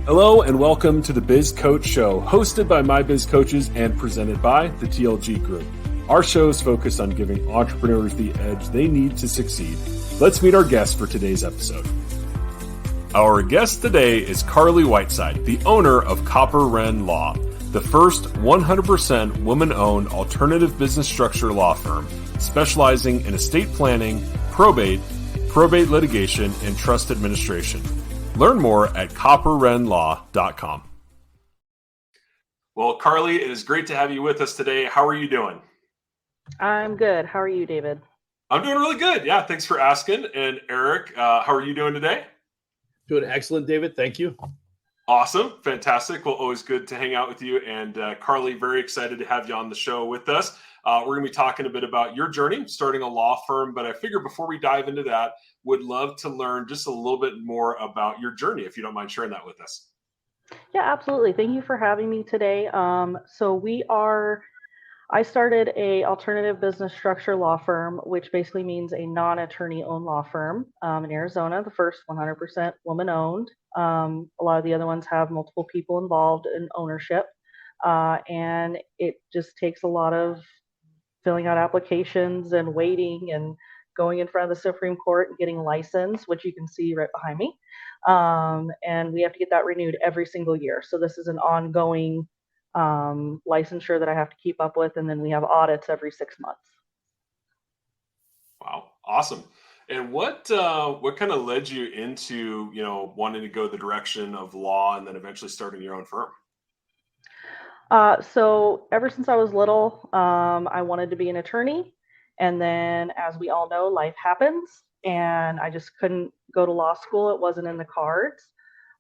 Hello and welcome to the Biz Coach Show, hosted by my Biz Coaches and presented by the TLG Group. Our show is focused on giving entrepreneurs the edge they need to succeed. Let's meet our guest for today's episode. Our guest today is Carly Whiteside, the owner of Copper Wren Law, the first 100% woman-owned alternative business structure law firm specializing in estate planning, probate litigation, and trust administration. Learn more at copperwrenlaw.com. Well, Carly, it is great to have you with us today. How are you doing? I'm good. How are you, David? I'm doing really good. Yeah, thanks for asking. And Eric, how are you doing today? Doing excellent, David. Thank you. Awesome. Fantastic. Well, always good to hang out with you. And Carly, very excited to have you on the show with us. We're going to be talking a bit about your journey, starting a law firm. But I figure before we dive into that, would love to learn just a little bit more about your journey, if you don't mind sharing that with us. Yeah, absolutely. Thank you for having me today. I started a alternative business structure law firm, which basically means a non-attorney owned law firm in Arizona, the first 100% woman owned. A lot of the other ones have multiple people involved in ownership. And it just takes a lot of filling out applications and waiting and going in front of the Supreme Court and getting licensed, which you can see right behind me. And we have to get that renewed every single year. So this is an ongoing licensure that I have to keep up with. And then we have audits every 6 months. Wow. Awesome. And what kind of led you into, wanting to go the direction of law and then eventually starting your own firm? So ever since I was little, I wanted to be an attorney. And then, as we all know, life happens, and I just couldn't go to law school. It wasn't in the cards.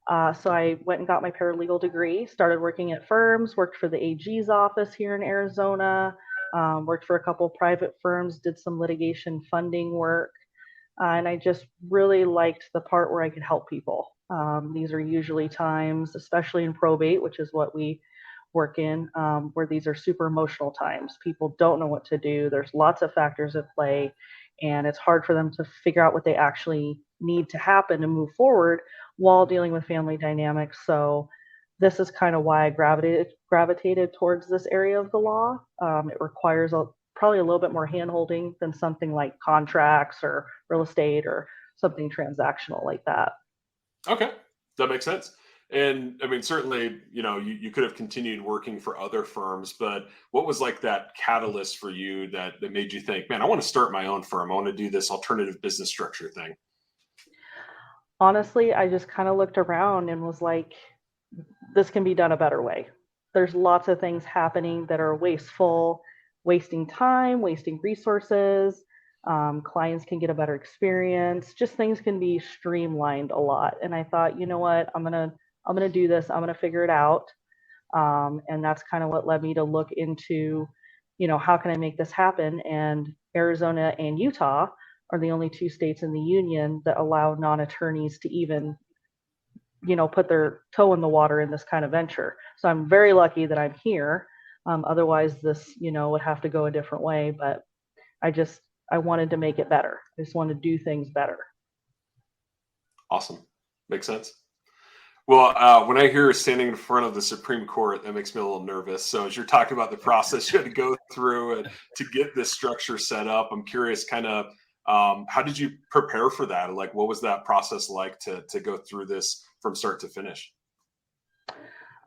So I went and got my paralegal degree, started working at firms, worked for the AG's office here in Arizona, worked for a couple private firms, did some litigation funding work. And I just really liked the part where I could help people. These are usually times, especially in probate, which is what we work in, where these are super emotional times. People don't know what to do. There's lots of factors at play, and it's hard for them to figure out what they actually need to happen to move forward while dealing with family dynamics. So this is kind of why I gravitated towards this area of the law. It requires probably a little bit more hand-holding than something like contracts or real estate or something transactional like that. Okay, that makes sense. And I mean, certainly, you could have continued working for other firms, but what was like that catalyst for you that made you think, man, I want to start my own firm. I want to do this alternative business structure thing? Honestly, I just kind of looked around and was like, this can be done a better way. There's lots of things happening that are wasteful, wasting time, wasting resources. Clients can get a better experience. Just things can be streamlined a lot. And I thought, you know what, I'm gonna do this. I'm gonna figure it out. And that's kind of what led me to look into, how can I make this happen? And Arizona and Utah are the only two states in the union that allow non-attorneys to even, put their toe in the water in this kind of venture. So I'm very lucky that I'm here. Otherwise this, would have to go a different way. But I wanted to make it better. I just wanted to do things better. Awesome. Makes sense. Well, when I hear standing in front of the Supreme Court, that makes me a little nervous. So as you're talking about the process you had to go through to get this structure set up, I'm curious kind of how did you prepare for that? Like, what was that process like to go through this from start to finish?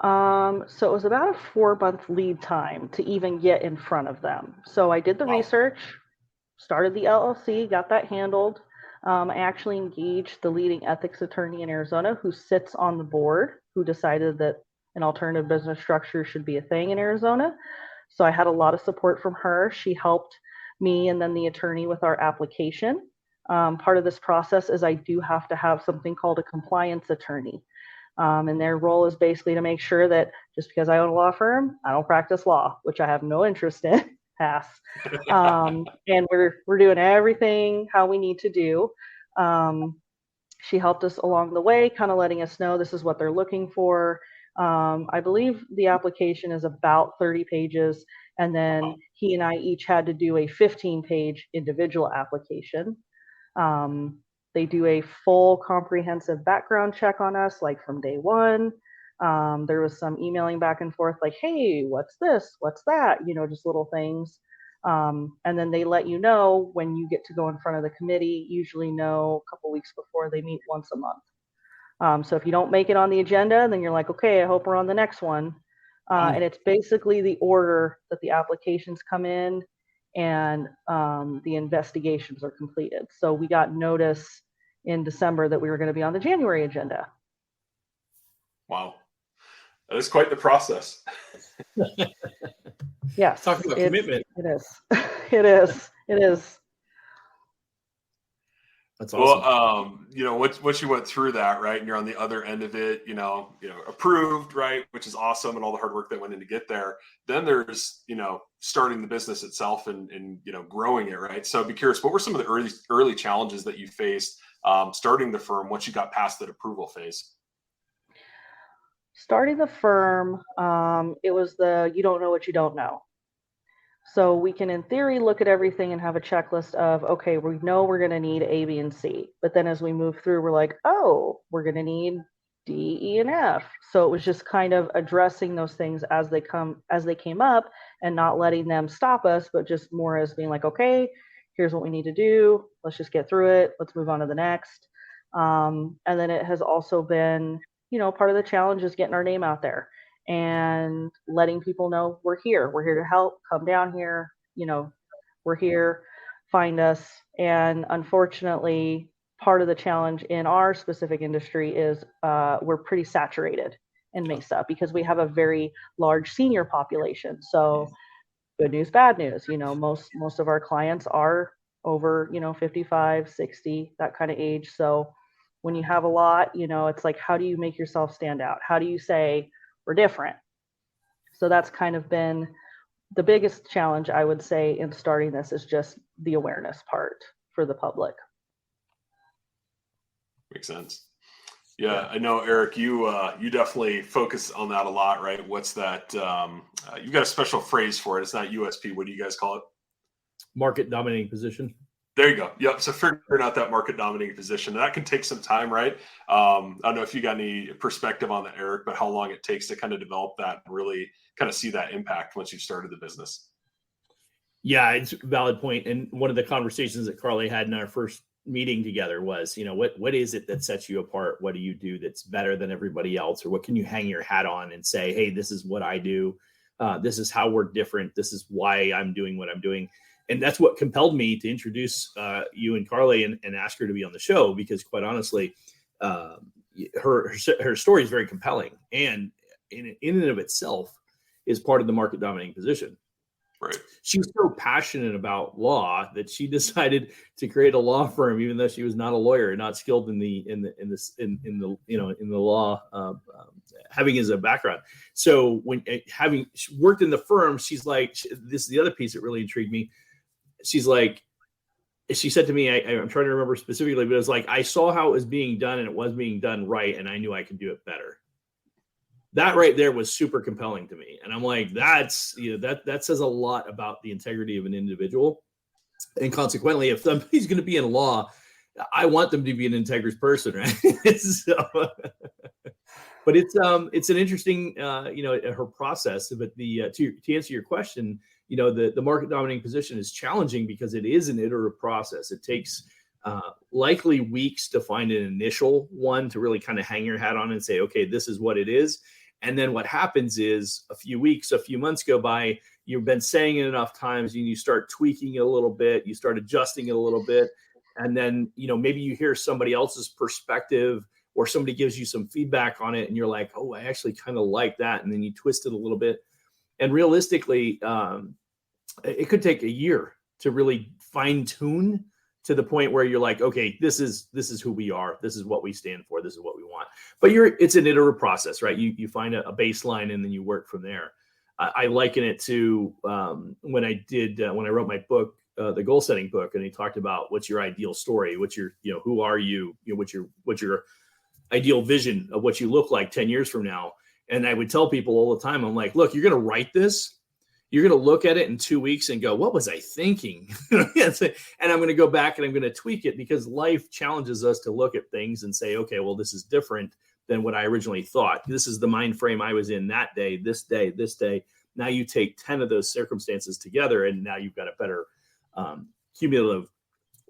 So it was about a 4-month lead time to even get in front of them. So I did the research, started the LLC, got that handled. I actually engaged the leading ethics attorney in Arizona who sits on the board, who decided that an alternative business structure should be a thing in Arizona. So I had a lot of support from her. She helped me and then the attorney with our application. Part of this process is I do have to have something called a compliance attorney. And their role is basically to make sure that just because I own a law firm, I don't practice law, which I have no interest in. Pass. And we're doing everything how we need to do. She helped us along the way, kind of letting us know this is what they're looking for. I believe the application is about 30 pages, and then he and I each had to do a 15-page individual application. They do a full comprehensive background check on us, like from day one. There was some emailing back and forth like, hey, what's this? What's that? Just little things. And then they let you know when you get to go in front of the committee, usually know a couple weeks before. They meet once a month. So if you don't make it on the agenda, then you're like, okay, I hope we're on the next one. And it's basically the order that the applications come in and the investigations are completed. So we got notice in December that we were going to be on the January agenda. Wow. That is quite the process. Yes. Talk about commitment. It is. It is. It is. That's awesome. Well, once you went through that, right, and you're on the other end of it, approved, right, which is awesome, and all the hard work that went in to get there. Then there's, starting the business itself and growing it, right? So I'd be curious, what were some of the early challenges that you faced starting the firm once you got past that approval phase? Starting the firm, it was you don't know what you don't know. So we can, in theory, look at everything and have a checklist of, okay, we know we're going to need A, B, and C. But then as we move through, we're like, oh, we're going to need D, E, and F. So it was just kind of addressing those things as they came up and not letting them stop us, but just more as being like, okay, here's what we need to do. Let's just get through it. Let's move on to the next. And then it has also been, part of the challenge is getting our name out there and letting people know we're here to help, come down here, we're here, find us. And unfortunately, part of the challenge in our specific industry is we're pretty saturated in Mesa because we have a very large senior population. So good news, bad news, most of our clients are over, 55, 60, that kind of age. So when you have a lot, it's like, how do you make yourself stand out? How do you say we're different? So that's kind of been the biggest challenge, I would say, in starting this is just the awareness part for the public. Makes sense. Yeah, I know, Eric, you definitely focus on that a lot, right? What's that? You've got a special phrase for it. It's not USP. What do you guys call it? Market dominating position. There you go. Yep. So figuring out that market dominating position, that can take some time, right? I don't know if you got any perspective on that, Eric, but how long it takes to kind of develop that and really kind of see that impact once you've started the business. Yeah, it's a valid point. And one of the conversations that Carly had in our first meeting together was, what is it that sets you apart? What do you do that's better than everybody else? Or what can you hang your hat on and say, hey, this is what I do. This is how we're different. This is why I'm doing what I'm doing. And that's what compelled me to introduce you and Carly and ask her to be on the show, because quite honestly, her story is very compelling and in and of itself is part of the market dominating position. Right. She was so passionate about law that she decided to create a law firm, even though she was not a lawyer, not skilled in the law, having as a background. So when having worked in the firm, she's like, this is the other piece that really intrigued me. She's like, she said to me, I'm trying to remember specifically, but it was like, I saw how it was being done and it was being done right. And I knew I could do it better. That right there was super compelling to me. And I'm like, that says a lot about the integrity of an individual. And consequently, if somebody's going to be in law, I want them to be an integrous person, right? So, but it's an interesting, her process. But to answer your question, the market dominating position is challenging because it is an iterative process. It takes likely weeks to find an initial one to really kind of hang your hat on and say, okay, this is what it is. And then what happens is a few months go by, you've been saying it enough times and you start tweaking it a little bit, you start adjusting it a little bit. And then, maybe you hear somebody else's perspective or somebody gives you some feedback on it and you're like, oh, I actually kind of like that. And then you twist it a little bit. And realistically, it could take a year to really fine tune to the point where you're like, okay, this is who we are. This is what we stand for. This is what we want. But it's an iterative process, right? You find a baseline and then you work from there. I liken it to when I wrote my book, the goal setting book, and he talked about what's your ideal story, what's your, who are you, what's your ideal vision of what you look like 10 years from now. And I would tell people all the time, I'm like, look, you're going to write this. You're going to look at it in 2 weeks and go, what was I thinking? And I'm going to go back and I'm going to tweak it because life challenges us to look at things and say, okay, well, this is different than what I originally thought. This is the mind frame I was in that day, this day, this day. Now you take 10 of those circumstances together, and now you've got a better cumulative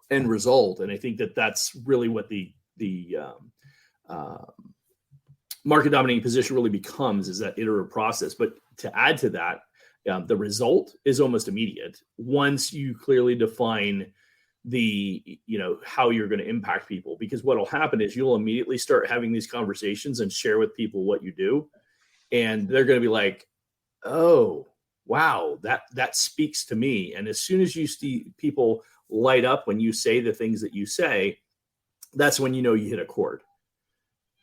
end result. And I think that that's really what the market dominating position really becomes, is that iterative process. But to add to that, the result is almost immediate once you clearly define how you're going to impact people. Because what will happen is you'll immediately start having these conversations and share with people what you do, and they're going to be like, oh, wow, that speaks to me. And as soon as you see people light up when you say the things that you say, that's when you know you hit a chord.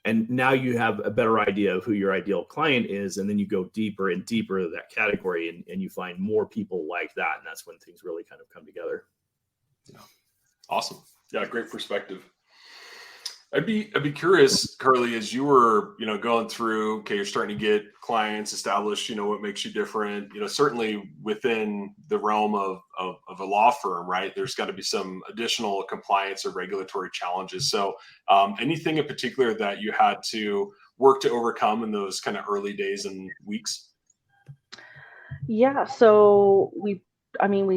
And now you have a better idea of who your ideal client is. And then you go deeper and deeper into that category, and you find more people like that. And that's when things really kind of come together. Yeah. Awesome. Yeah. Great perspective. I'd be curious, Carly, as you were, going through, okay, you're starting to get clients established, what makes you different, certainly within the realm of a law firm, right? There's got to be some additional compliance or regulatory challenges. So anything in particular that you had to work to overcome in those kind of early days and weeks? Yeah. So we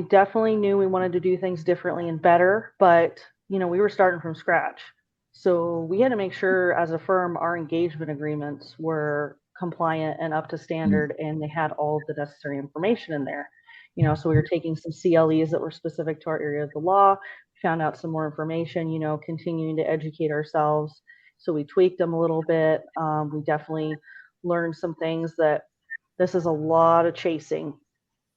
definitely knew we wanted to do things differently and better, but, we were starting from scratch. So we had to make sure as a firm, our engagement agreements were compliant and up to standard, and they had all of the necessary information in there. So we were taking some CLEs that were specific to our area of the law, found out some more information, continuing to educate ourselves. So we tweaked them a little bit. We definitely learned some things that this is a lot of chasing.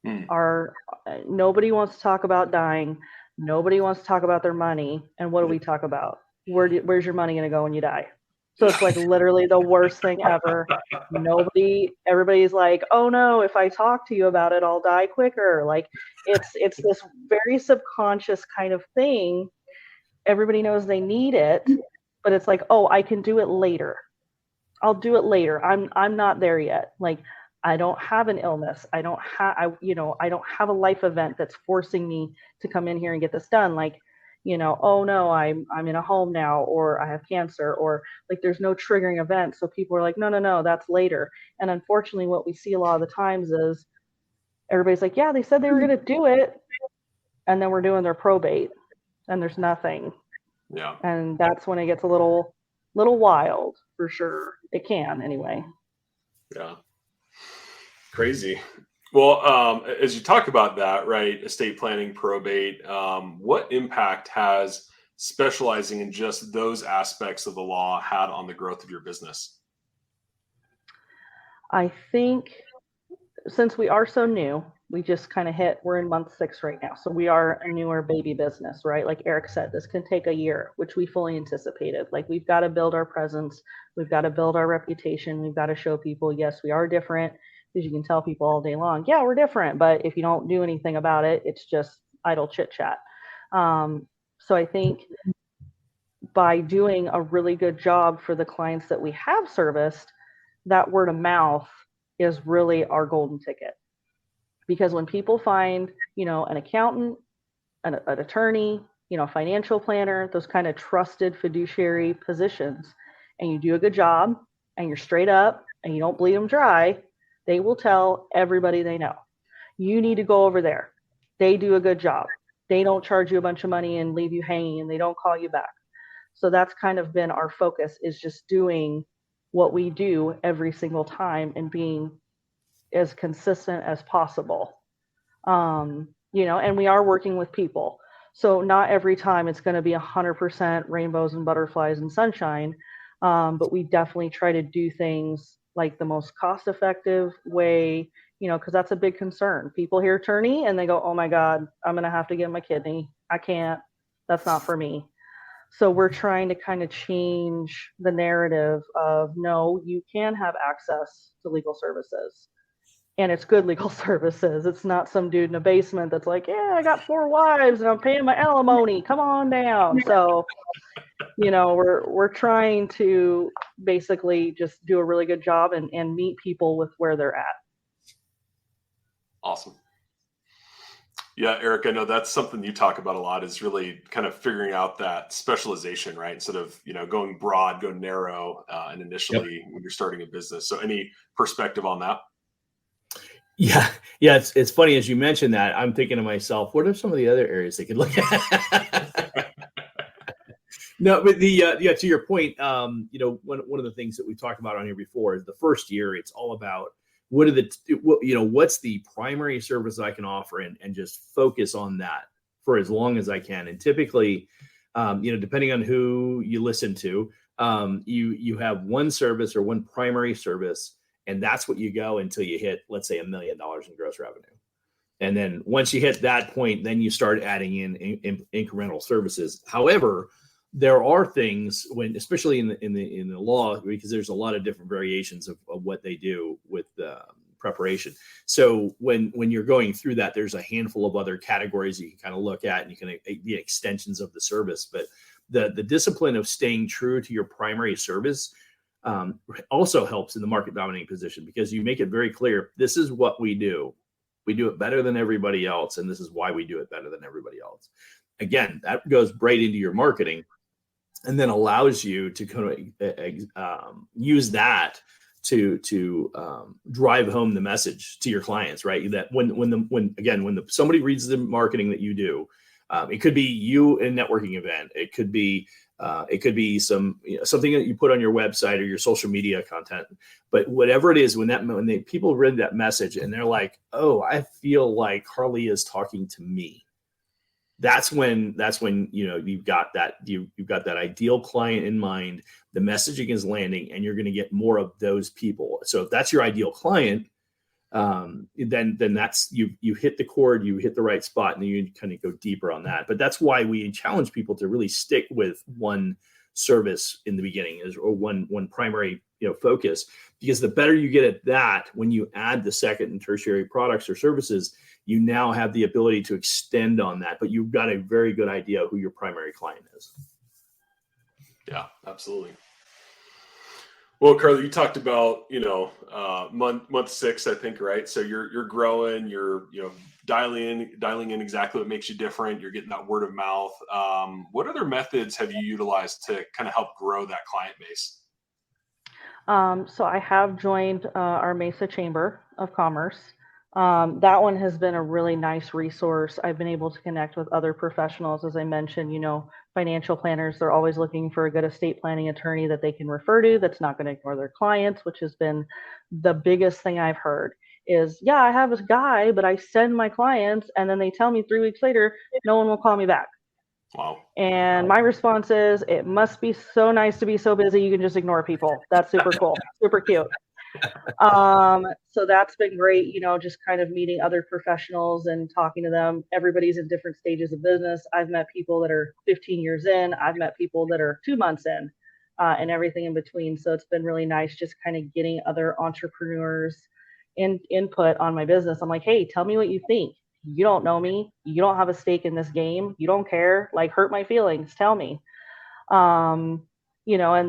Nobody wants to talk about dying. Nobody wants to talk about their money. And what do we talk about? Where's your money going to go when you die? So it's like literally the worst thing ever. Everybody's like, oh no, if I talk to you about it, I'll die quicker. Like it's this very subconscious kind of thing. Everybody knows they need it, but it's like, oh, I can do it later. I'll do it later. I'm not there yet. Like, I don't have an illness. I don't have a life event that's forcing me to come in here and get this done. Like, oh no, I'm in a home now, or I have cancer, or like there's no triggering event. So people are like, no, that's later. And unfortunately, what we see a lot of the times is everybody's like, yeah, they said they were going to do it. And then we're doing their probate and there's nothing. Yeah. And that's when it gets a little wild, for sure. It can anyway. Yeah. Crazy. Well, as you talk about that, right, estate planning, probate, what impact has specializing in just those aspects of the law had on the growth of your business? I think since we are so new, we just kind of we're in month 6 right now. So we are a newer baby business, right? Like Eric said, this can take a year, which we fully anticipated. Like we've got to build our presence. We've got to build our reputation. We've got to show people, yes, we are different. Because you can tell people all day long, yeah, we're different. But if you don't do anything about it, it's just idle chit chat. So I think by doing a really good job for the clients that we have serviced, that word of mouth is really our golden ticket. Because when people find, an accountant, an attorney, financial planner, those kind of trusted fiduciary positions, and you do a good job and you're straight up and you don't bleed them dry, they will tell everybody they know, you need to go over there. They do a good job. They don't charge you a bunch of money and leave you hanging, and they don't call you back. So that's kind of been our focus, is just doing what we do every single time and being as consistent as possible. And we are working with people. So not every time it's going to be 100% rainbows and butterflies and sunshine. But we definitely try to do things like the most cost-effective way, because that's a big concern. People hear attorney and they go, oh my God, I'm going to have to give my kidney. I can't, that's not for me. So we're trying to kind of change the narrative of, no, you can have access to legal services, and it's good legal services. It's not some dude in a basement that's like, yeah, I got 4 wives and I'm paying my alimony. Come on down. So we're trying to basically just do a really good job and meet people with where they're at. Awesome. Yeah, Eric, I know that's something you talk about a lot, is really kind of figuring out that specialization, right? Instead of, going broad, go narrow, and Yep. initially when you're starting a business. So any perspective on that? Yeah. Yeah. It's funny as you mentioned that. I'm thinking to myself, what are some of the other areas they could look at? No, but to your point, one of the things that we talked about on here before is the first year, it's all about what's the primary service I can offer, and just focus on that for as long as I can. And typically, depending on who you listen to, you have one service or one primary service, and that's what you go until you hit, let's say, $1 million in gross revenue. And then once you hit that point, then you start adding in incremental services. However, there are things especially in the law, because there's a lot of different variations of what they do with preparation. So when you're going through that, there's a handful of other categories you can kind of look at, and you can be extensions of the service. But the discipline of staying true to your primary service also helps in the market dominating position, because you make it very clear, this is what we do. We do it better than everybody else, and this is why we do it better than everybody else. Again, that goes right into your marketing, and then allows you to kind of use that to drive home the message to your clients, right? That when somebody reads the marketing that you do, it could be you in a networking event, it could be something that you put on your website or your social media content, but whatever it is, when people read that message and they're like, oh, I feel like Carly is talking to me. That's when you've got that ideal client in mind. The messaging is landing, and you're going to get more of those people. So if that's your ideal client, then that's you hit the chord, you hit the right spot, and then you kind of go deeper on that. But that's why we challenge people to really stick with one service in the beginning, or one primary focus, because the better you get at that, when you add the second and tertiary products or services, you now have the ability to extend on that, but you've got a very good idea who your primary client is. Yeah, absolutely. Well, Carly, you talked about, month 6, I think, right? So you're growing, you're, dialing in exactly what makes you different. You're getting that word of mouth. What other methods have you utilized to kind of help grow that client base? So I have joined our Mesa Chamber of Commerce. That one has been a really nice resource. I've been able to connect with other professionals. As I mentioned, financial planners, they're always looking for a good estate planning attorney that they can refer to that's not going to ignore their clients, which has been the biggest thing I've heard is, yeah, I have this guy, but I send my clients and then they tell me 3 weeks later, no one will call me back. Wow. And my response is, it must be so nice to be so busy you can just ignore people. That's super cool, super cute. So that's been great, just kind of meeting other professionals and talking to them. Everybody's in different stages of business. I've met people that are 15 years in. I've met people that are 2 months in, and everything in between. So it's been really nice just kind of getting other entrepreneurs input on my business. I'm like, hey, tell me what you think. You don't know me. You don't have a stake in this game. You don't care. Like, hurt my feelings. Tell me. And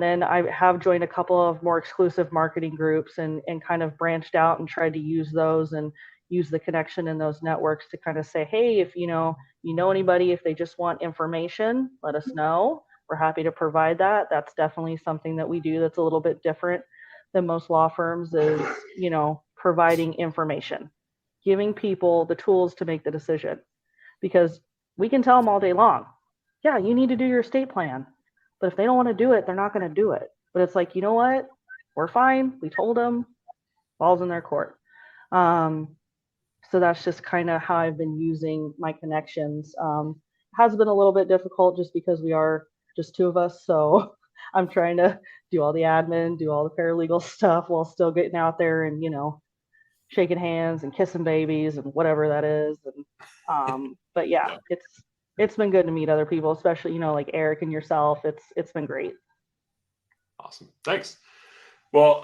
then I have joined a couple of more exclusive marketing groups and kind of branched out and tried to use those and use the connection in those networks to kind of say, hey, if you know anybody, if they just want information, let us know. We're happy to provide that. That's definitely something that we do that's a little bit different than most law firms is, providing information, giving people the tools to make the decision, because we can tell them all day long, yeah, you need to do your estate plan. But if they don't want to do it, they're not going to do it. But it's like, you know what? We're fine. We told them. Ball's in their court. So that's just kind of how I've been using my connections. Has been a little bit difficult just because we are just 2 of us. So I'm trying to do all the admin, do all the paralegal stuff while still getting out there and, shaking hands and kissing babies and whatever that is. And but yeah, it's been good to meet other people, especially, like Eric and yourself. It's been great. Awesome. Thanks. Well,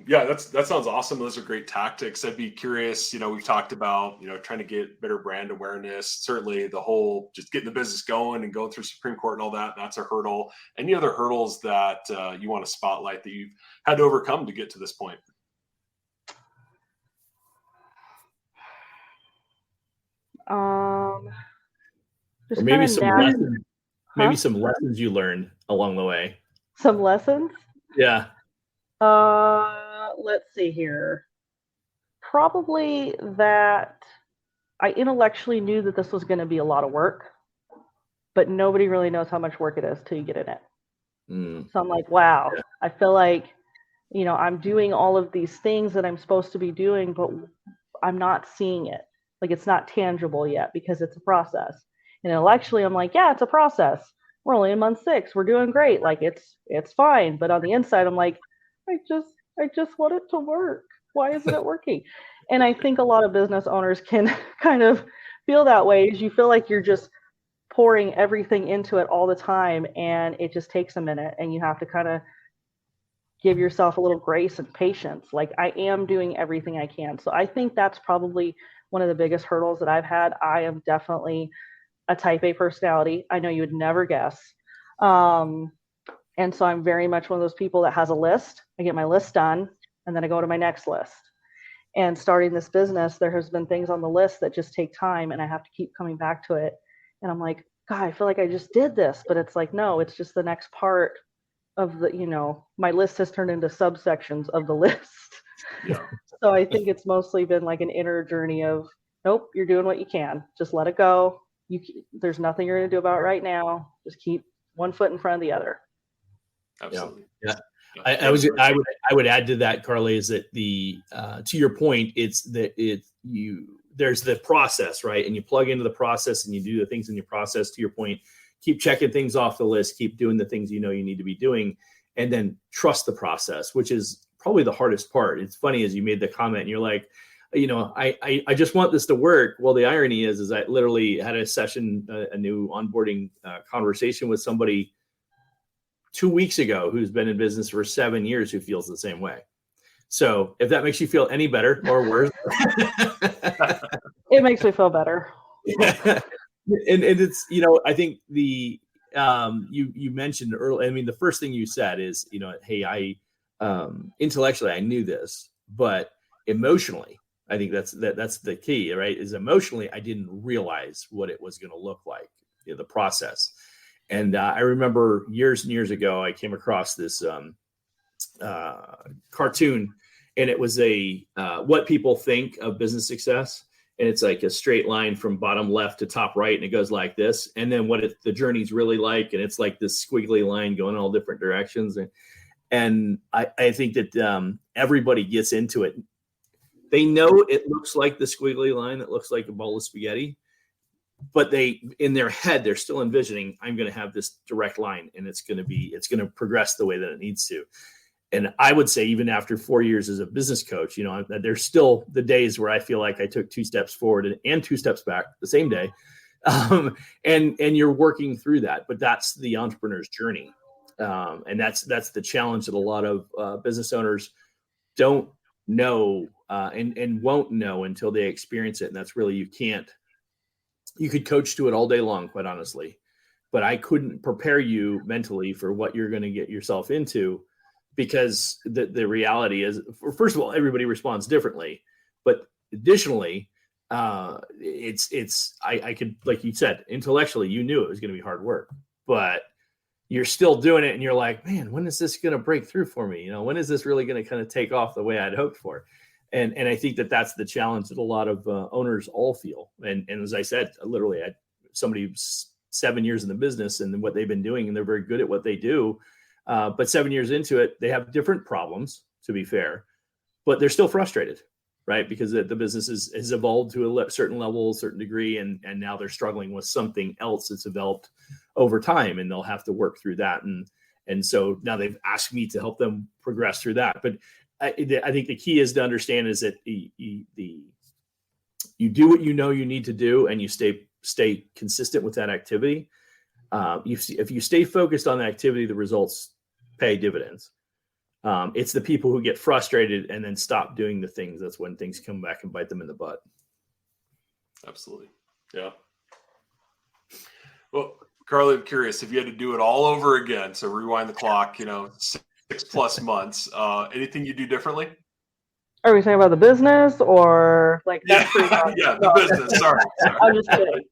that sounds awesome. Those are great tactics. I'd be curious, we've talked about, trying to get better brand awareness. Certainly the whole just getting the business going and going through Supreme Court and all that, that's a hurdle. Any other hurdles that you want to spotlight that you've had to overcome to get to this point? Or Just maybe kind of some lessons, maybe some lessons you learned along the way. Some lessons? Yeah. Let's see here. Probably that I intellectually knew that this was going to be a lot of work, but nobody really knows how much work it is till you get in it. So I'm like, wow, I feel like, I'm doing all of these things that I'm supposed to be doing, but I'm not seeing it. Like, it's not tangible yet because it's a process. And intellectually, I'm like, yeah, it's a process. We're only in month 6. We're doing great. Like, it's fine. But on the inside, I'm like, I just want it to work. Why isn't it working? And I think a lot of business owners can kind of feel that way, is you feel like you're just pouring everything into it all the time, and it just takes a minute, and you have to kind of give yourself a little grace and patience. Like, I am doing everything I can. So I think that's probably one of the biggest hurdles that I've had. I am definitely a type A personality. I know you would never guess. And so I'm very much one of those people that has a list. I get my list done, and then I go to my next list. And starting this business, there has been things on the list that just take time, and I have to keep coming back to it. And I'm like, God, I feel like I just did this, but it's like, no, it's just the next part of the, my list has turned into subsections of the list. Yeah. So I think it's mostly been like an inner journey of, nope, you're doing what you can. Just let it go. There's nothing you're going to do about it right now. Just keep one foot in front of the other. Absolutely. Yeah. I would add to that, Carly, is that to your point, there's the process, right? And you plug into the process and you do the things in your process. To your point, keep checking things off the list, keep doing the things you need to be doing, and then trust the process, which is probably the hardest part. It's funny, as you made the comment, and you're like, I just want this to work. Well, the irony is I literally had a session, a new onboarding conversation with somebody 2 weeks ago who's been in business for 7 years who feels the same way. So if that makes you feel any better or worse. It makes me feel better. And it's, I think you mentioned earlier, I mean, the first thing you said is, hey, I intellectually I knew this, but emotionally, I think that's the key, right? Is emotionally, I didn't realize what it was going to look like, the process. And I remember years and years ago, I came across this cartoon, and it was what people think of business success. And it's like a straight line from bottom left to top right, and it goes like this. And then the journey's really like, and it's like this squiggly line going all different directions. And I think that everybody gets into it. They know it looks like the squiggly line that looks like a bowl of spaghetti, but in their head, they're still envisioning, I'm going to have this direct line, and it's going to progress the way that it needs to. And I would say, even after 4 years as a business coach, there's still the days where I feel like I took 2 steps forward and 2 steps back the same day. And you're working through that, but that's the entrepreneur's journey. And that's the challenge that a lot of business owners don't know and won't know until they experience it. And that's really, you could coach to it all day long, quite honestly, but I couldn't prepare you mentally for what you're going to get yourself into, because the reality is, first of all, everybody responds differently, but additionally, I could, like you said, intellectually, you knew it was going to be hard work, but you're still doing it. And you're like, man, when is this going to break through for me? When is this really going to kind of take off the way I'd hoped for? And I think that's the challenge that a lot of owners all feel. And as I said, literally, I had somebody who's 7 years in the business and what they've been doing, and they're very good at what they do. But 7 years into it, they have different problems, to be fair, but they're still frustrated, right? Because the business has evolved to a certain level, a certain degree, and now they're struggling with something else that's developed over time, and they'll have to work through that. And so now they've asked me to help them progress through that. But I think the key is to understand is that you do what you need to do, and you stay consistent with that activity. If you stay focused on the activity, the results pay dividends. It's the people who get frustrated and then stop doing the things. That's when things come back and bite them in the butt. Absolutely. Yeah. Well, Carly, I'm curious if you had to do it all over again. So rewind the clock, 6+ months, anything you do differently? Are we talking about the business or like that's pretty Yeah, broad? yeah, the business. Sorry. I'm just kidding.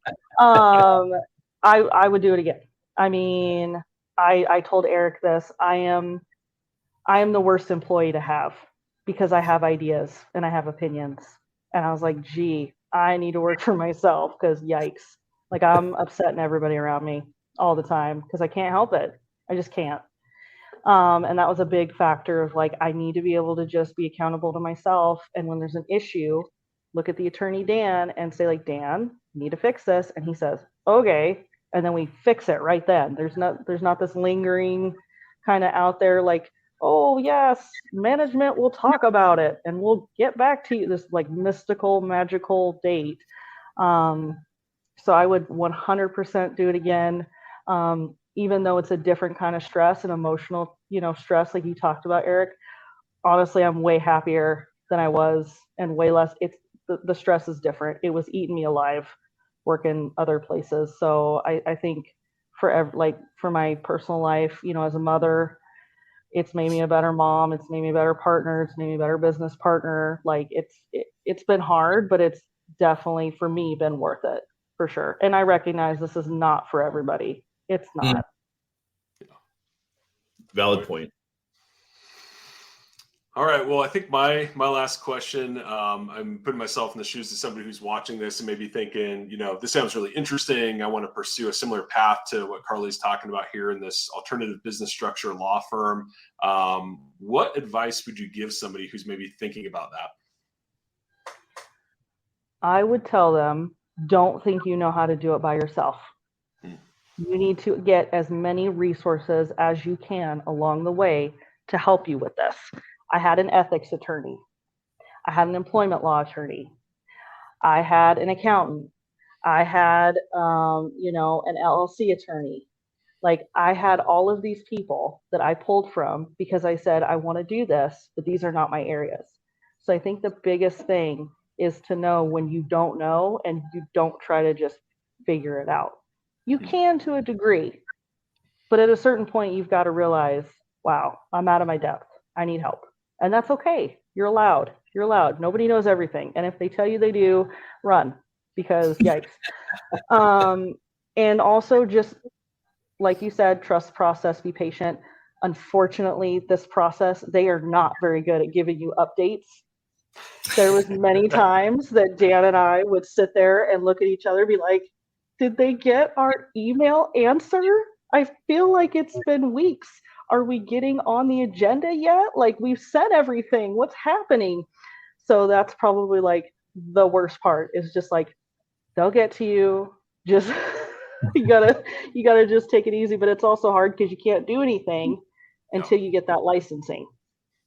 I would do it again. I mean, I told Eric this. I am the worst employee to have because I have ideas and I have opinions. And I was like, gee, I need to work for myself because yikes. Like I'm upsetting everybody around me all the time because I can't help it. I just can't. And that was a big factor of like, I need to be able to just be accountable to myself. And when there's an issue, look at the attorney Dan and say like, Dan, you need to fix this. And he says, okay. And then we fix it right then. There's not this lingering kind of out there like, oh yes, management will talk about it and we'll get back to you, this like mystical, magical date. So I would 100% do it again. Even though it's a different kind of stress and emotional, stress, like you talked about, Eric, honestly, I'm way happier than I was and way less. It's the stress is different. It was eating me alive working other places. So I think for my personal life, as a mother, it's made me a better mom. It's made me a better partner. It's made me a better business partner. Like it's been hard, but it's definitely for me been worth it for sure. And I recognize this is not for everybody. It's not. Valid point. All right. Well, I think my last question, I'm putting myself in the shoes of somebody who's watching this and maybe thinking, this sounds really interesting. I want to pursue a similar path to what Carly's talking about here in this alternative business structure law firm. What advice would you give somebody who's maybe thinking about that? I would tell them, don't think you know how to do it by yourself. You need to get as many resources as you can along the way to help you with this. I had an ethics attorney. I had an employment law attorney. I had an accountant. I had, an LLC attorney. Like I had all of these people that I pulled from because I said, I want to do this, but these are not my areas. So I think the biggest thing is to know when you don't know and you don't try to just figure it out. You can to a degree, but at a certain point, you've got to realize, wow, I'm out of my depth. I need help. And that's okay. You're allowed. You're allowed. Nobody knows everything. And if they tell you they do, run because yikes. And also just like you said, trust the process, be patient. Unfortunately, this process, they are not very good at giving you updates. There was many times that Dan and I would sit there and look at each other and be like, did they get our email answer? I feel like it's been weeks. Are we getting on the agenda yet? Like we've said everything. What's happening? So that's probably like the worst part is just like, they'll get to you. Just you gotta just take it easy. But it's also hard because you can't do anything until you get that licensing.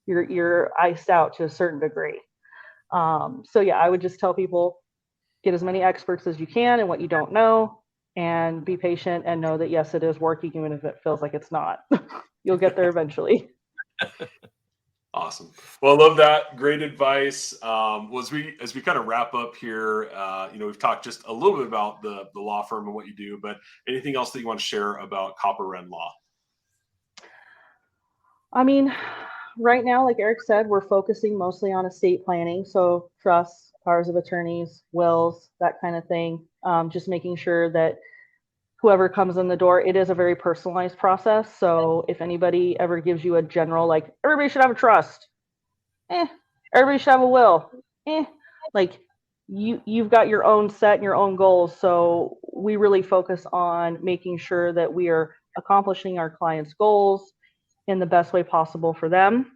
You're iced out to a certain degree. So yeah, I would just tell people, get as many experts as you can in what you don't know and be patient and know that yes, it is working even if it feels like it's not. You'll get there eventually. Awesome. Well, I love that. Great advice. Well, as we kind of wrap up here, we've talked just a little bit about the law firm and what you do, but anything else that you want to share about Copper Wren Law? I mean, right now, like Eric said, we're focusing mostly on estate planning. So trusts, powers of attorneys, wills, that kind of thing. Just making sure that whoever comes in the door, it is a very personalized process. So if anybody ever gives you a general, like everybody should have a trust, everybody should have a will, like you've got your own set and your own goals. So we really focus on making sure that we are accomplishing our clients' goals in the best way possible for them.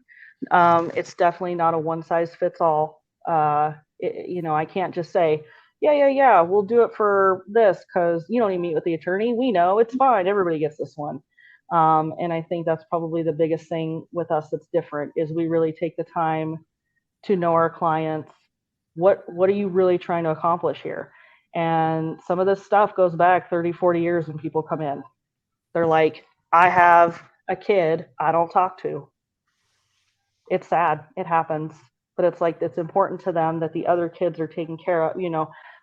It's definitely not a one size fits all. I can't just say, yeah, we'll do it for this because you don't even meet with the attorney. We know it's fine. Everybody gets this one. And I think that's probably the biggest thing with us that's different is we really take the time to know our clients. What are you really trying to accomplish here? And some of this stuff goes back 30, 40 years when people come in. They're like, I have a kid I don't talk to. It's sad. It happens. But it's like, it's important to them that the other kids are taken care of,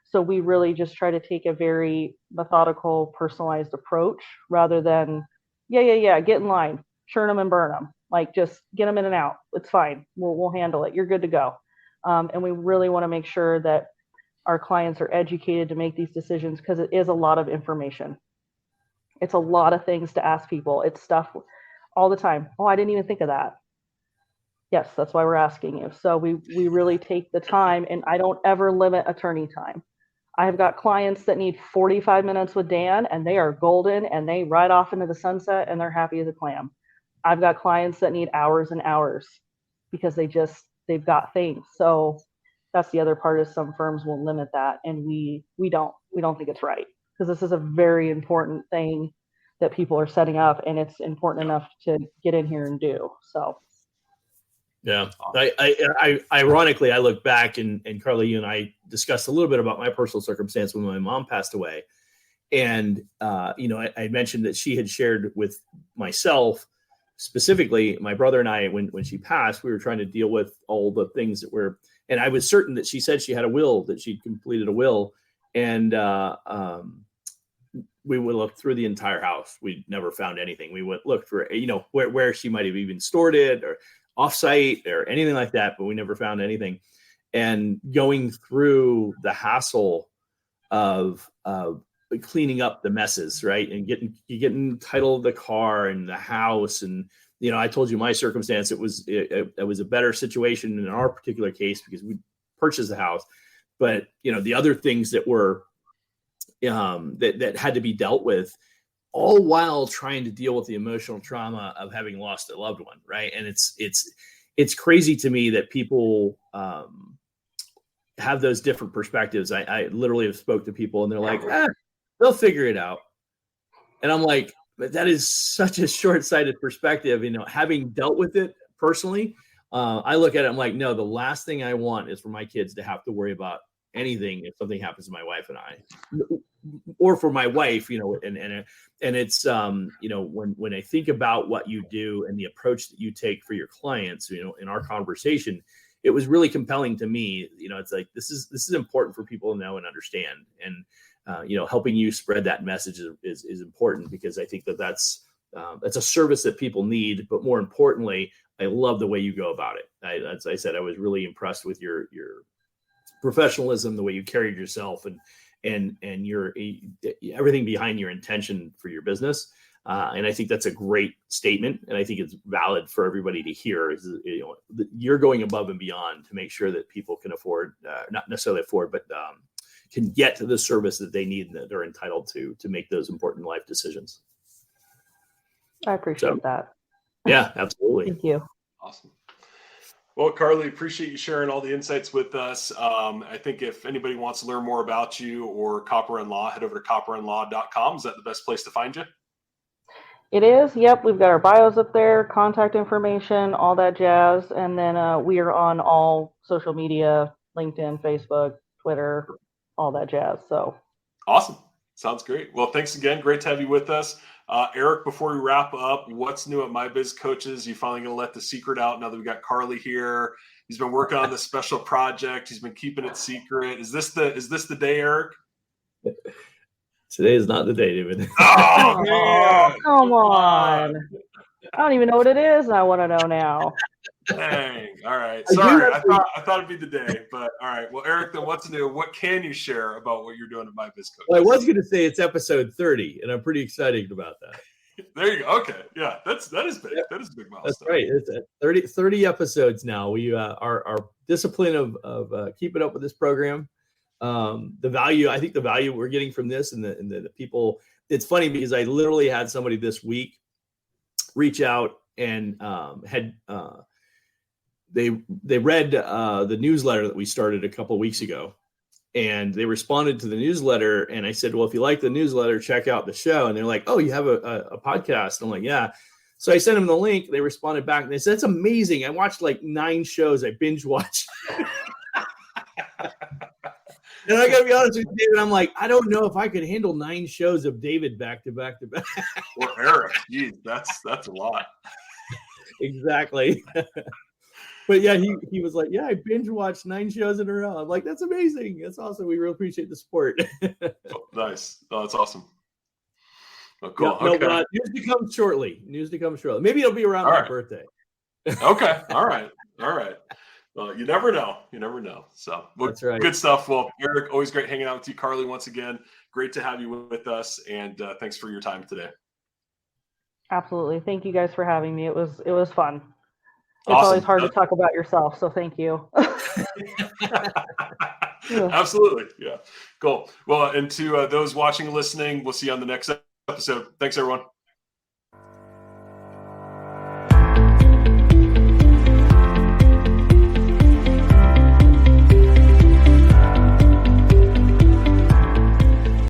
So we really just try to take a very methodical, personalized approach rather than, get in line, churn them and burn them. Like, just get them in and out. It's fine. We'll handle it. You're good to go. And we really want to make sure that our clients are educated to make these decisions, because it is a lot of information. It's a lot of things to ask people. It's stuff all the time. Oh, I didn't even think of that. Yes, that's why we're asking you. So we really take the time, and I don't ever limit attorney time. I have got clients that need 45 minutes with Dan, and they are golden, and they ride off into the sunset, and they're happy as a clam. I've got clients that need hours and hours because they've got things. So that's the other part, is some firms will limit that, and we don't think it's right, because this is a very important thing that people are setting up, and it's important enough to get in here and do. So. Yeah. I ironically, I look back, and Carly, you and I discussed a little bit about my personal circumstance when my mom passed away. And, I mentioned that she had shared with myself, specifically my brother and I, when she passed, we were trying to deal with all the things that were, and I was certain that she said she had a will, that she'd completed a will. And we would look through the entire house. We never found anything. We would look for, where she might have even stored it, or offsite, or anything like that, but we never found anything. And going through the hassle of cleaning up the messes, right, and getting title of the car and the house, and I told you my circumstance. It was a better situation in our particular case because we purchased the house, but the other things that were that had to be dealt with, all while trying to deal with the emotional trauma of having lost a loved one, right? And it's crazy to me that people have those different perspectives. I literally have spoke to people, and they're like, they'll figure it out. And I'm like, but that is such a short-sighted perspective. Having dealt with it personally, I look at it, I'm like, no, the last thing I want is for my kids to have to worry about anything if something happens to my wife and I, or for my wife, and it's, when I think about what you do and the approach that you take for your clients, in our conversation, it was really compelling to me. It's like, this is important for people to know and understand. And, helping you spread that message is important, because I think that's a service that people need. But more importantly, I love the way you go about it. As I said, I was really impressed with your professionalism, the way you carried yourself, and your everything behind your intention for your business. And I think that's a great statement. And I think it's valid for everybody to hear, you're going above and beyond to make sure that people can afford, not necessarily afford, but can get to the service that they need and that they're entitled to make those important life decisions. I appreciate that. Yeah, absolutely. Thank you. Awesome. Well, Carly, appreciate you sharing all the insights with us. I think if anybody wants to learn more about you or Copper and Law, head over to copperandlaw.com. Is that the best place to find you? It is. Yep. We've got our bios up there, contact information, all that jazz. And then we are on all social media, LinkedIn, Facebook, Twitter, all that jazz. So awesome. Sounds great. Well, thanks again. Great to have you with us. Eric, before we wrap up, what's new at My Biz Coaches? You finally going to let the secret out now that we got Carly here? He's been working on this special project. He's been keeping it secret. Is this the day, Eric? Today is not the day, David. Oh, man. Come on. I don't even know what it is, and I want to know now. Dang. All right. Sorry. I thought it'd be the day, but all right. Well, Eric, then what's new? What can you share about what you're doing at My Biz Coaches? Well, I was going to say it's episode 30, and I'm pretty excited about that. There you go. Okay. Yeah, that is big. That is a big milestone. That's right. It's 30 episodes now. We our discipline of keeping up with this program. I think the value we're getting from this and the people, it's funny because I literally had somebody this week reach out and they read the newsletter that we started a couple of weeks ago, and they responded to the newsletter. And I said, well, if you like the newsletter, check out the show. And they're like, oh, you have a podcast? I'm like, yeah. So I sent them the link. They responded back and they said, that's amazing. I watched like 9 shows. I binge watched. And I got to be honest with you, David, I'm like, I don't know if I could handle 9 shows of David back to back to back. Well, Eric, geez, that's a lot. Exactly. But yeah, he was like, yeah, I binge watched 9 shows in a row. I'm like, that's amazing. That's awesome. We really appreciate the support. Oh, nice. Oh, that's awesome. Oh, cool. Yeah, okay. No, news to come shortly. Maybe it'll be around my birthday. Okay. All right. Well, you never know. You never know. So That's right. Good stuff. Well, Eric, always great hanging out with you. Carly, once again, great to have you with us. And thanks for your time today. Absolutely. Thank you guys for having me. It was fun. It's Awesome. always hard to talk about yourself, so thank you. Absolutely. Yeah. Cool. Well, and to those watching and listening, we'll see you on the next episode. Thanks, everyone.